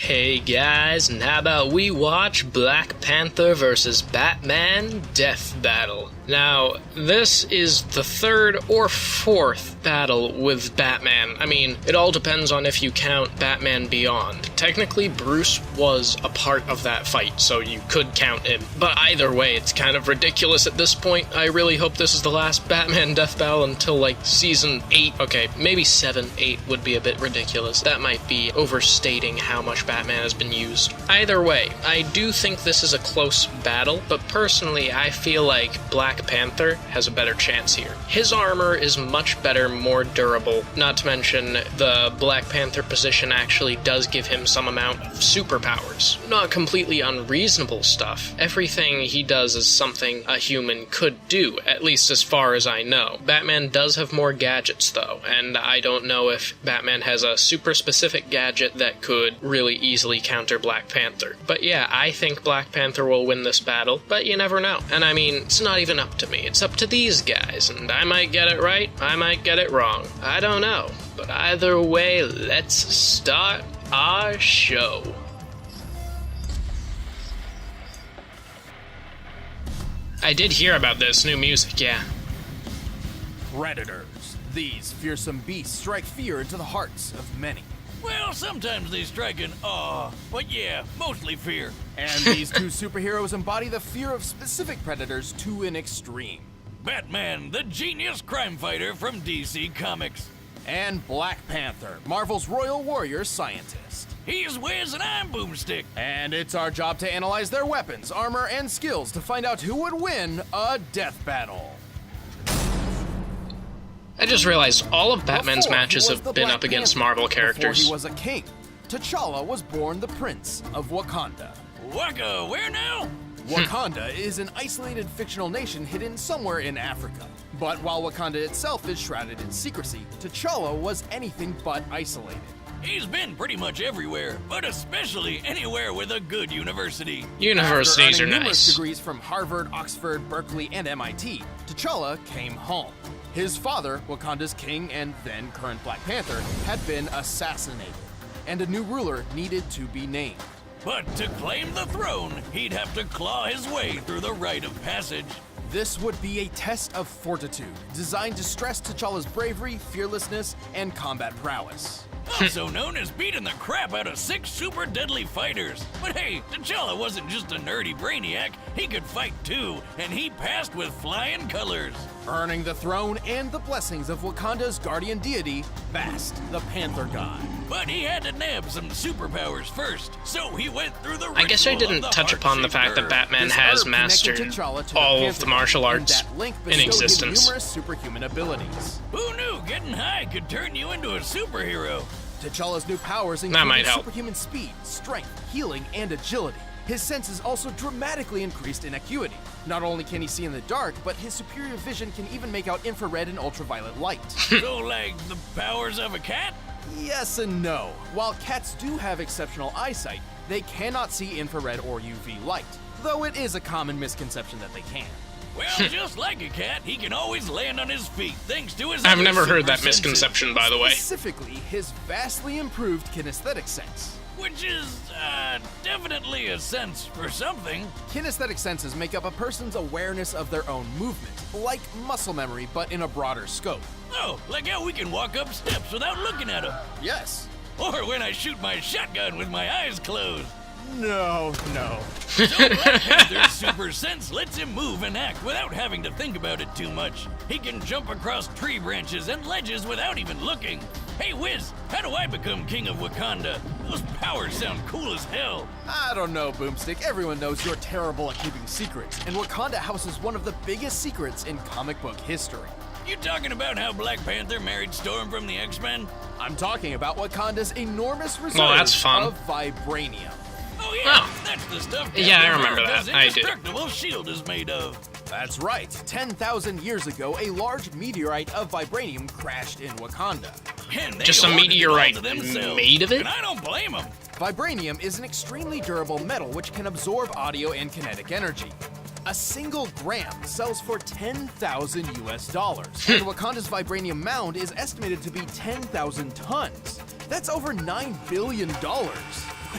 Hey guys, and how about we watch Black Panther vs. Batman Death Battle? Now, this is the third or fourth battle with Batman. I mean, it all depends on if you count Batman Beyond. Technically, Bruce was a part of that fight, so you could count him. But either way, it's kind of ridiculous at this point. I really hope this is the last Batman Death Battle until, like, Season 8. Okay, maybe 7, 8 would be a bit ridiculous. That might be overstating how much Batman has been used. Either way, I do think this is a close battle, but personally, I feel like Black Panther has a better chance here. His armor is much better, more durable, not to mention the Black Panther position actually does give him some amount of superpowers. Not completely unreasonable stuff. Everything he does is something a human could do, at least as far as I know. Batman does have more gadgets though, and I don't know if Batman has a super specific gadget that could really easily counter Black Panther. But yeah, I think Black Panther will win this battle, but you never know. And I mean, it's not even up to me, it's up to these guys, and I might get it right, I might get it wrong. I don't know. But either way, let's start our show. I did hear about this new music, yeah. Predators. These fearsome beasts strike fear into the hearts of many. Well, sometimes they strike an awe, but yeah, mostly fear. And these two superheroes embody the fear of specific predators to an extreme. Batman, the genius crime fighter from DC Comics. And Black Panther, Marvel's royal warrior scientist. He's Wiz and I'm Boomstick. And it's our job to analyze their weapons, armor, and skills to find out who would win a death battle. I just realized all of Batman's Before matches he was have the been Black up against Panther, Marvel Before characters. he was a king, T'Challa was born the Prince of Wakanda. Waka, where now? Wakanda is an isolated fictional nation hidden somewhere in Africa. But while Wakanda itself is shrouded in secrecy, T'Challa was anything but isolated. He's been pretty much everywhere, but especially anywhere with a good university. Universities After are earning numerous nice. degrees from Harvard, Oxford, Berkeley, and MIT, T'Challa came home. His father, Wakanda's king and then current Black Panther, had been assassinated, and a new ruler needed to be named. But to claim the throne, he'd have to claw his way through the rite of passage. This would be a test of fortitude, designed to stress T'Challa's bravery, fearlessness, and combat prowess. Also known as beating the crap out of 6 super deadly fighters. But hey, T'Challa wasn't just a nerdy brainiac, he could fight too, and he passed with flying colors. Earning the throne and the blessings of Wakanda's guardian deity, Bast, the Panther God. But he had to nab some superpowers first, so he went through the ritual I guess I didn't touch upon the fact that Batman has This herb mastered connected T'Challa to all the of the Panther martial God, and arts that link in bestowed him existence. numerous superhuman abilities. Who knew getting high could turn you into a superhero? T'Challa's new powers That might included help. superhuman speed, strength, healing, and agility. His senses also dramatically increased in acuity. Not only can he see in the dark, but his superior vision can even make out infrared and ultraviolet light. So like the powers of a cat? Yes and no. While cats do have exceptional eyesight, they cannot see infrared or UV light, though it is a common misconception that they can. Well, just like a cat, he can always land on his feet thanks to his I've other never heard super that senses, misconception, by the way. Specifically, his vastly improved kinesthetic sense. Which is, definitely a sense for something. Kinesthetic senses make up a person's awareness of their own movement, like muscle memory, but in a broader scope. Oh, like how we can walk up steps without looking at them. Yes. Or when I shoot my shotgun with my eyes closed. No. So Black Panther's super sense lets him move and act without having to think about it too much. He can jump across tree branches and ledges without even looking. Hey Wiz, how do I become king of Wakanda? Those powers sound cool as hell. I don't know, Boomstick. Everyone knows you're terrible at keeping secrets, and Wakanda houses one of the biggest secrets in comic book history. You talking about how Black Panther married Storm from the X-Men? I'm talking about Wakanda's enormous reserve that's fun. of vibranium. Oh yeah, Oh. that's the stuff Yeah, I Captain remember America's that. I do. indestructible shield is made of. That's right. 10,000 years ago, a large meteorite of vibranium crashed in Wakanda. And they Just a hoarded it all meteorite to themselves, made of it? And I don't blame them. Vibranium is an extremely durable metal which can absorb audio and kinetic energy. A single gram sells for $10,000 US. And Wakanda's vibranium mound is estimated to be 10,000 tons. That's over $9 billion.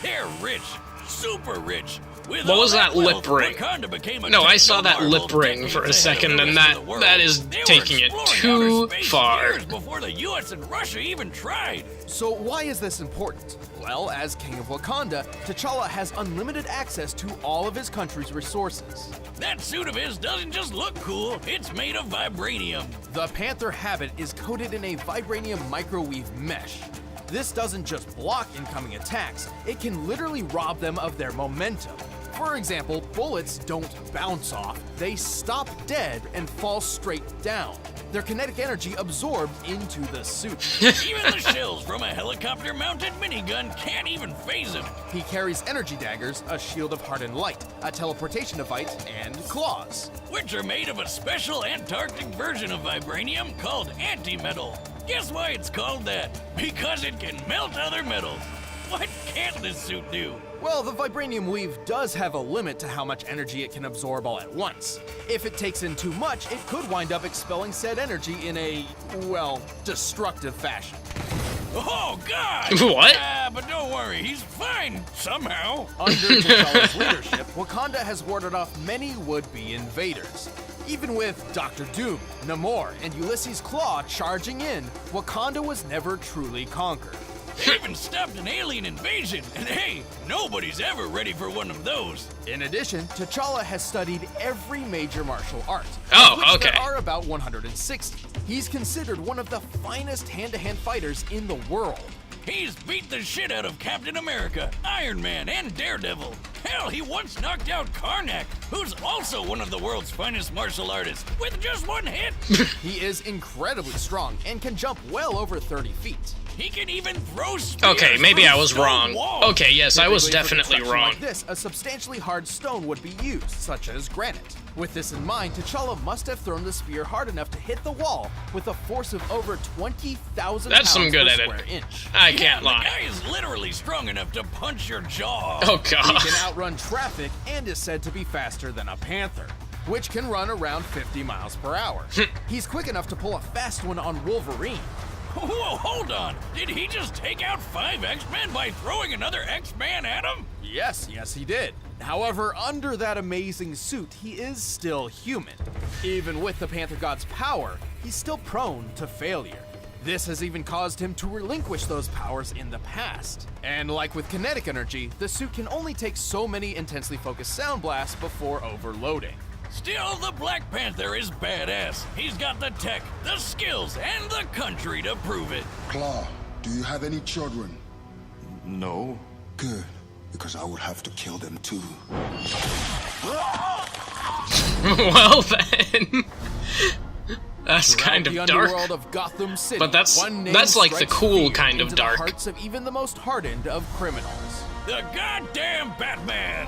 They're rich, super rich. With What all was that lip wealth, ring? Wakanda became a No, I saw techno that lip marvel ring for a decades ahead of second, the and rest of the world. that is They were taking it exploring too outer space far. years before the U.S. and Russia even tried. So why is this important? Well, as King of Wakanda, T'Challa has unlimited access to all of his country's resources. That suit of his doesn't just look cool, it's made of vibranium. The Panther habit is coated in a vibranium microwave mesh. This doesn't just block incoming attacks, it can literally rob them of their momentum. For example, bullets don't bounce off, they stop dead and fall straight down. Their kinetic energy absorbed into the suit. Even the shells from a helicopter-mounted minigun can't even phase him. He carries energy daggers, a shield of hardened light, a teleportation device, and claws. Which are made of a special Antarctic version of vibranium called antimetal. Guess why it's called that? Because it can melt other metals. What can't this suit do? Well, the vibranium weave does have a limit to how much energy it can absorb all at once. If it takes in too much, it could wind up expelling said energy in a, well, destructive fashion. Oh, God! What? But don't worry, he's fine, somehow. Under T'Challa's leadership, Wakanda has warded off many would-be invaders. Even with Dr. Doom, Namor, and Ulysses Claw charging in, Wakanda was never truly conquered. They even stopped an alien invasion, and hey, nobody's ever ready for one of those. In addition, T'Challa has studied every major martial art. Oh, of which okay. There are about 160. He's considered one of the finest hand-to-hand fighters in the world. He's beat the shit out of Captain America, Iron Man, and Daredevil. Hell, he once knocked out Karnak, who's also one of the world's finest martial artists, with just one hit. He is incredibly strong and can jump well over 30 feet. He can even throw spears. Okay, maybe through I was stone wrong. walls. Okay, yes, I was Typically, for definitely construction wrong. Like this, a substantially hard stone would be used, such as granite. With this in mind, T'Challa must have thrown the spear hard enough to hit the wall with a force of over 20,000 That's some pounds good per edit. square inch. I can't The lie. guy is literally strong enough to punch your jaw. Oh, He God. can outrun traffic and is said to be faster than a panther, which can run around 50 miles per hour. He's quick enough to pull a fast one on Wolverine. Whoa, hold on. Did he just take out 5 X-Men by throwing another X-Man at him? Yes, he did. However, under that amazing suit, he is still human. Even with the Panther God's power, he's still prone to failure. This has even caused him to relinquish those powers in the past. And like with kinetic energy, the suit can only take so many intensely focused sound blasts before overloading. Still, the Black Panther is badass. He's got the tech, the skills, and the country to prove it. Claw, do you have any children? No. Good, because I would have to kill them too. Well, then. That's kind Throughout of the dark. underworld of Gotham City, But that's one name like the strikes cool fear kind of into dark. the hearts of even the most hardened of criminals. The goddamn Batman!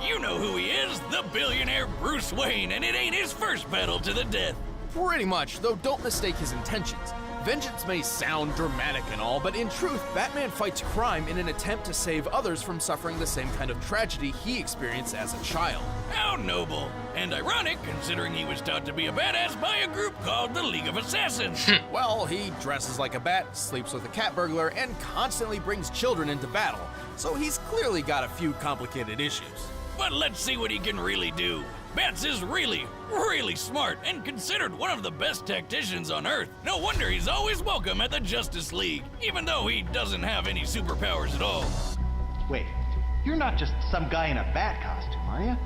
You know who he is, the billionaire Bruce Wayne, and it ain't his first battle to the death. Pretty much, though don't mistake his intentions. Vengeance may sound dramatic and all, but in truth, Batman fights crime in an attempt to save others from suffering the same kind of tragedy he experienced as a child. How noble. And ironic, considering he was taught to be a badass by a group called the League of Assassins. Well, he dresses like a bat, sleeps with a cat burglar, and constantly brings children into battle, so he's clearly got a few complicated issues. But let's see what he can really do. Bats is really, really smart and considered one of the best tacticians on Earth. No wonder he's always welcome at the Justice League, even though he doesn't have any superpowers at all. Wait, you're not just some guy in a bat costume, are you?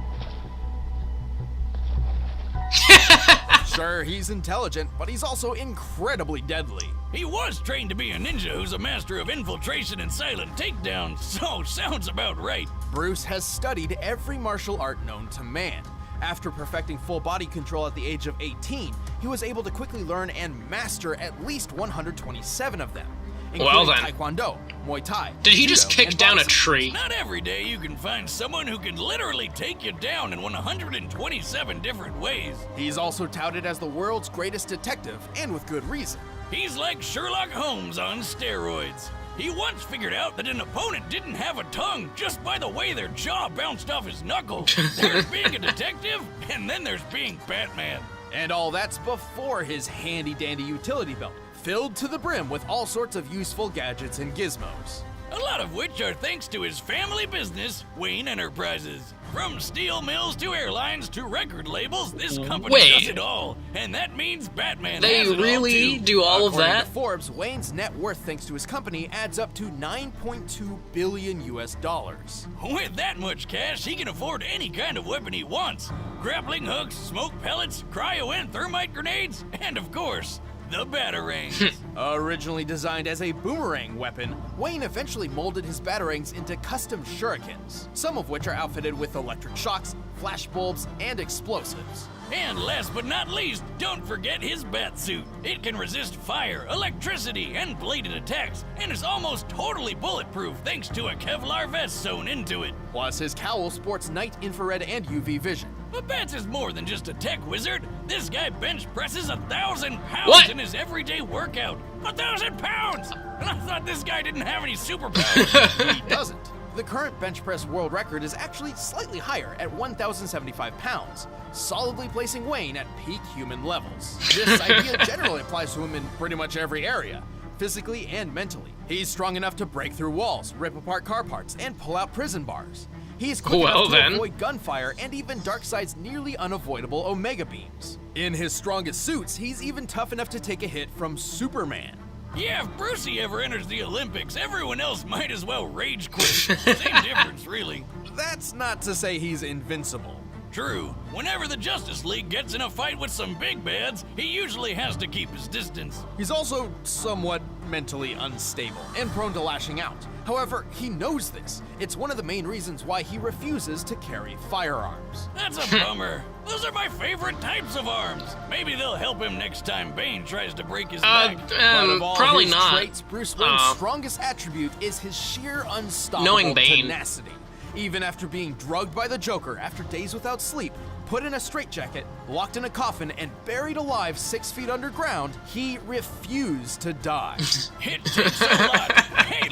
Sure, he's intelligent, but he's also incredibly deadly. He was trained to be a ninja who's a master of infiltration and silent takedown, so sounds about right. Bruce has studied every martial art known to man. After perfecting full body control at the age of 18, he was able to quickly learn and master at least 127 of them, including Well then. Taekwondo, Muay Thai, Did he just Judo, kick and down a boxing. tree? Not every day you can find someone who can literally take you down in 127 different ways. He's also touted as the world's greatest detective, and with good reason. He's like Sherlock Holmes on steroids. He once figured out that an opponent didn't have a tongue just by the way their jaw bounced off his knuckle. There's being a detective, and then there's being Batman. And all that's before his handy-dandy utility belt, filled to the brim with all sorts of useful gadgets and gizmos. A lot of which are thanks to his family business, Wayne Enterprises. From steel mills to airlines to record labels, this company does it all. And that means Batman They has it really all too. do all of According that? to Forbes, Wayne's net worth thanks to his company adds up to $9.2 billion US dollars. With that much cash, he can afford any kind of weapon he wants. Grappling hooks, smoke pellets, cryo and thermite grenades, and of course, the batarangs. Originally designed as a boomerang weapon, Wayne eventually molded his batarangs into custom shurikens, some of which are outfitted with electric shocks, flash bulbs, and explosives. And last but not least, don't forget his bat suit. It can resist fire, electricity, and bladed attacks, and is almost totally bulletproof thanks to a Kevlar vest sewn into it. Plus, his cowl sports night infrared and UV vision. But Bats is more than just a tech wizard. This guy bench presses 1,000 pounds What? in his everyday workout. 1,000 pounds! And I thought this guy didn't have any superpowers. He doesn't. The current bench press world record is actually slightly higher at 1,075 pounds, solidly placing Wayne at peak human levels. This idea generally applies to him in pretty much every area, physically and mentally. He's strong enough to break through walls, rip apart car parts, and pull out prison bars. He's quick enough to avoid gunfire and even Darkseid's nearly unavoidable Omega beams. In his strongest suits, he's even tough enough to take a hit from Superman. Yeah, if Brucey ever enters the Olympics, everyone else might as well rage quit. Same difference, really. That's not to say he's invincible. True. Whenever the Justice League gets in a fight with some big bads, he usually has to keep his distance. He's also somewhat mentally unstable and prone to lashing out. However, he knows this. It's one of the main reasons why he refuses to carry firearms. That's a bummer. Those are my favorite types of arms. Maybe they'll help him next time Bane tries to break his back. But of all probably his not. traits, Bruce Wayne's strongest attribute is his sheer unstoppable Knowing Bane. tenacity. Even after being drugged by the Joker after days without sleep, put in a straitjacket, locked in a coffin, and buried alive 6 feet underground, he refused to die. It takes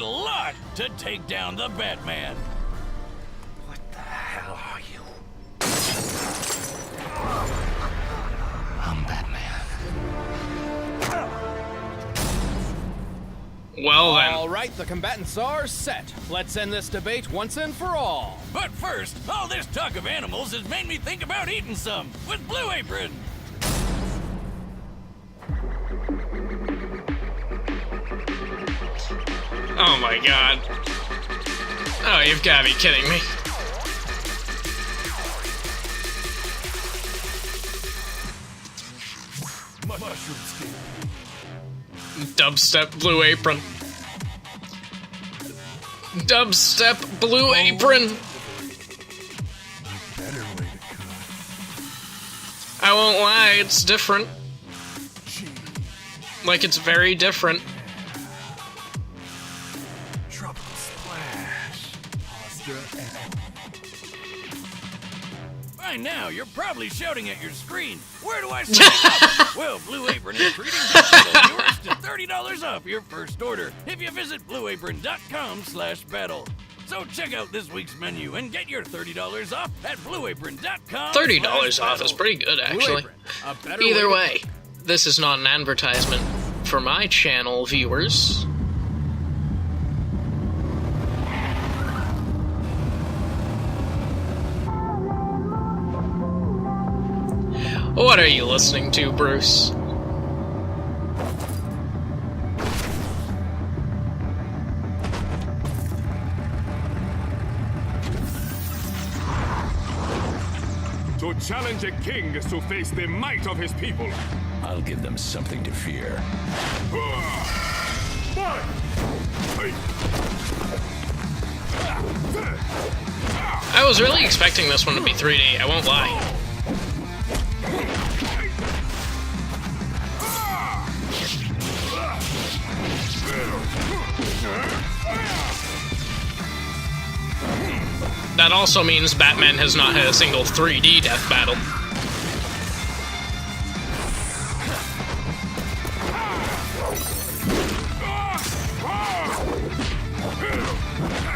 a lot to take down the Batman. What the hell are you? I'm Batman. Well then. All right, the combatants are set. Let's end this debate once and for all. But first, all this talk of animals has made me think about eating some with Blue Apron. Oh my god. Oh, you've gotta be kidding me. Dubstep Blue Apron. Dubstep Blue Apron. I won't lie, it's different. Like, it's very different. Tropical splash. By now, you're probably shouting at your screen, where do I sign up? Well, Blue Apron is treating Battle viewers to $30 off your first order if you visit blueapron.com/battle. So check out this week's menu and get your $30 off at blueapron.com. $30 off is pretty good, actually. Either way, this is not an advertisement for my channel viewers. What are you listening to, Bruce? To challenge a king is to face the might of his people. I'll give them something to fear. I was really expecting this one to be 3D, I won't lie. That also means Batman has not had a single 3D death battle.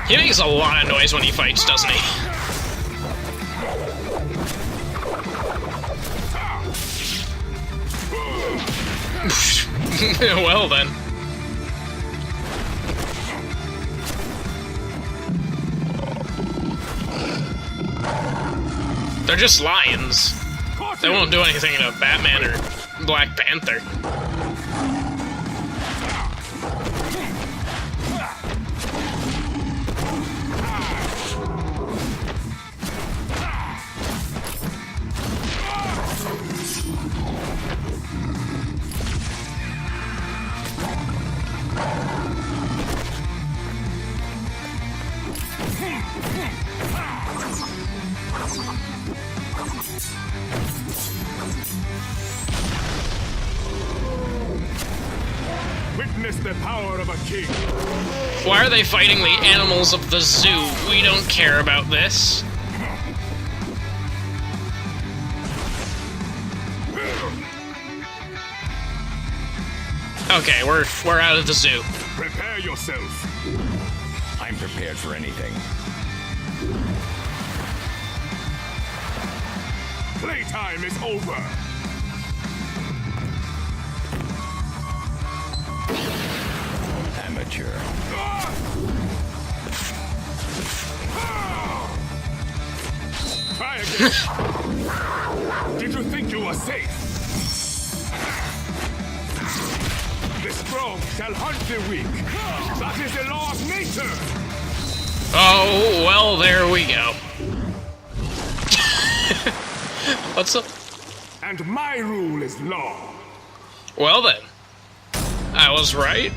He makes a lot of noise when he fights, doesn't he? Well then. They're just lions. They won't do anything to Batman or Black Panther. Witness the power of a king. Why are they fighting the animals of the zoo? We don't care about this. Okay, we're out of the zoo. Prepare yourself. I'm prepared for anything. Playtime is over. Amateur. Try again. Did you think you were safe? The strong shall hunt the weak. That is the law of nature. Oh, well, there we go. What's up? And my rule is law. Well then. I was right.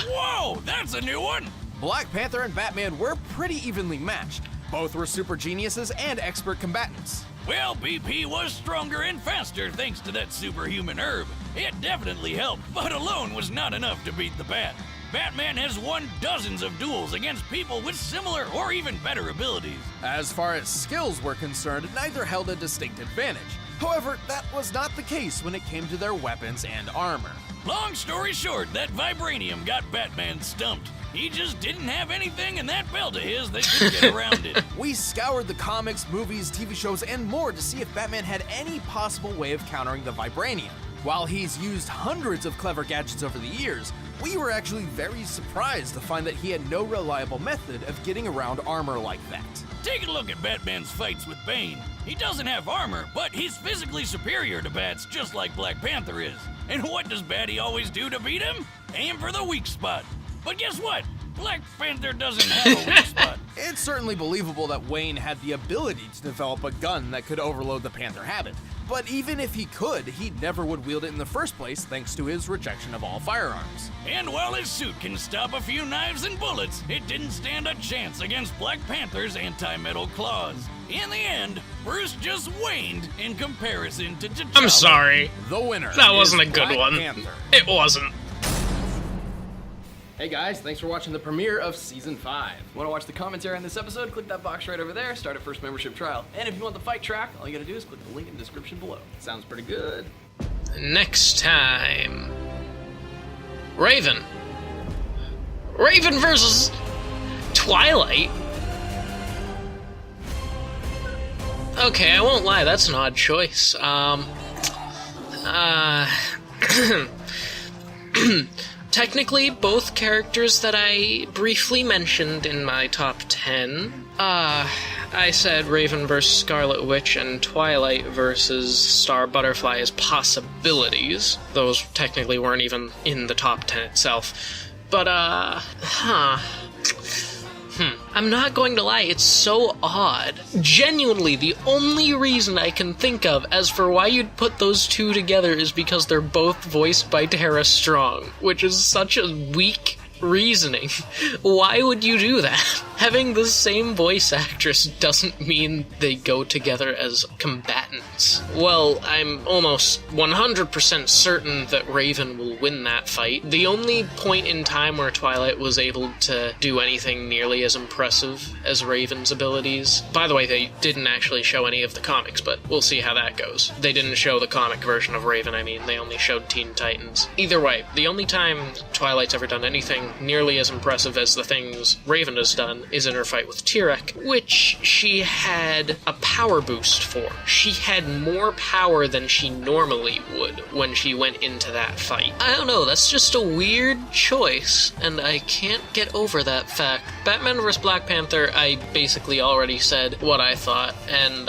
Whoa, that's a new one! Black Panther and Batman were pretty evenly matched. Both were super geniuses and expert combatants. Well, BP was stronger and faster thanks to that superhuman herb. It definitely helped, but alone was not enough to beat the Bat. Batman has won dozens of duels against people with similar or even better abilities. As far as skills were concerned, neither held a distinct advantage. However, that was not the case when it came to their weapons and armor. Long story short, that vibranium got Batman stumped. He just didn't have anything in that belt of his that could get around it. We scoured the comics, movies, TV shows, and more to see if Batman had any possible way of countering the vibranium. While he's used hundreds of clever gadgets over the years, we were actually very surprised to find that he had no reliable method of getting around armor like that. Take a look at Batman's fights with Bane. He doesn't have armor, but he's physically superior to Bats, just like Black Panther is. And what does Batty always do to beat him? Aim for the weak spot. But guess what? Black Panther doesn't have a weak spot. It's certainly believable that Wayne had the ability to develop a gun that could overload the Panther habit. But even if he could, he never would wield it in the first place thanks to his rejection of all firearms. And while his suit can stop a few knives and bullets, it didn't stand a chance against Black Panther's anti-metal claws. In the end, Bruce just waned in comparison to T'Challa. I'm sorry. The winner. That wasn't is a good Black one. Panther. It wasn't. Hey guys, thanks for watching the premiere of Season 5. Want to watch the commentary on this episode? Click that box right over there, start a first membership trial. And if you want the fight track, all you gotta do is click the link in the description below. Sounds pretty good. Next time. Raven versus Twilight? Okay, I won't lie, that's an odd choice. Technically, both characters that I briefly mentioned in my top 10. I said Raven versus Scarlet Witch and Twilight versus Star Butterfly as possibilities. Those technically weren't even in the top 10 itself. But, I'm not going to lie, it's so odd. Genuinely, the only reason I can think of as for why you'd put those two together is because they're both voiced by Tara Strong, which is such a weak reasoning. Why would you do that? Having the same voice actress doesn't mean they go together as combatants. Well, I'm almost 100% certain that Raven will win that fight. The only point in time where Twilight was able to do anything nearly as impressive as Raven's abilities. By the way, they didn't actually show any of the comics, but we'll see how that goes. They didn't show the comic version of Raven, I mean, they only showed Teen Titans. Either way, the only time Twilight's ever done anything nearly as impressive as the things Raven has done is in her fight with Tyrek, which she had a power boost for. She had more power than she normally would when she went into that fight. I don't know, that's just a weird choice, and I can't get over that fact. Batman vs. Black Panther, I basically already said what I thought, and,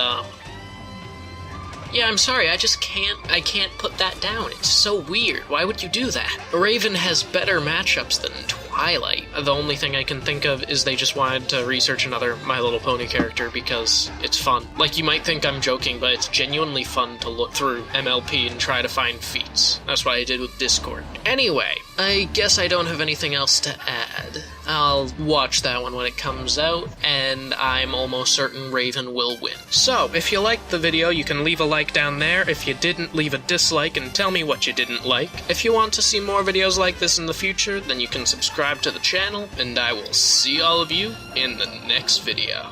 yeah, I'm sorry, I can't put that down. It's so weird. Why would you do that? Raven has better matchups than Twilight. The only thing I can think of is they just wanted to research another My Little Pony character because it's fun. Like, you might think I'm joking, but it's genuinely fun to look through MLP and try to find feats. That's what I did with Discord. Anyway, I guess I don't have anything else to add. I'll watch that one when it comes out, and I'm almost certain Raven will win. So, if you liked the video, you can leave a like down there. If you didn't, leave a dislike and tell me what you didn't like. If you want to see more videos like this in the future, then you can subscribe to the channel, and I will see all of you in the next video.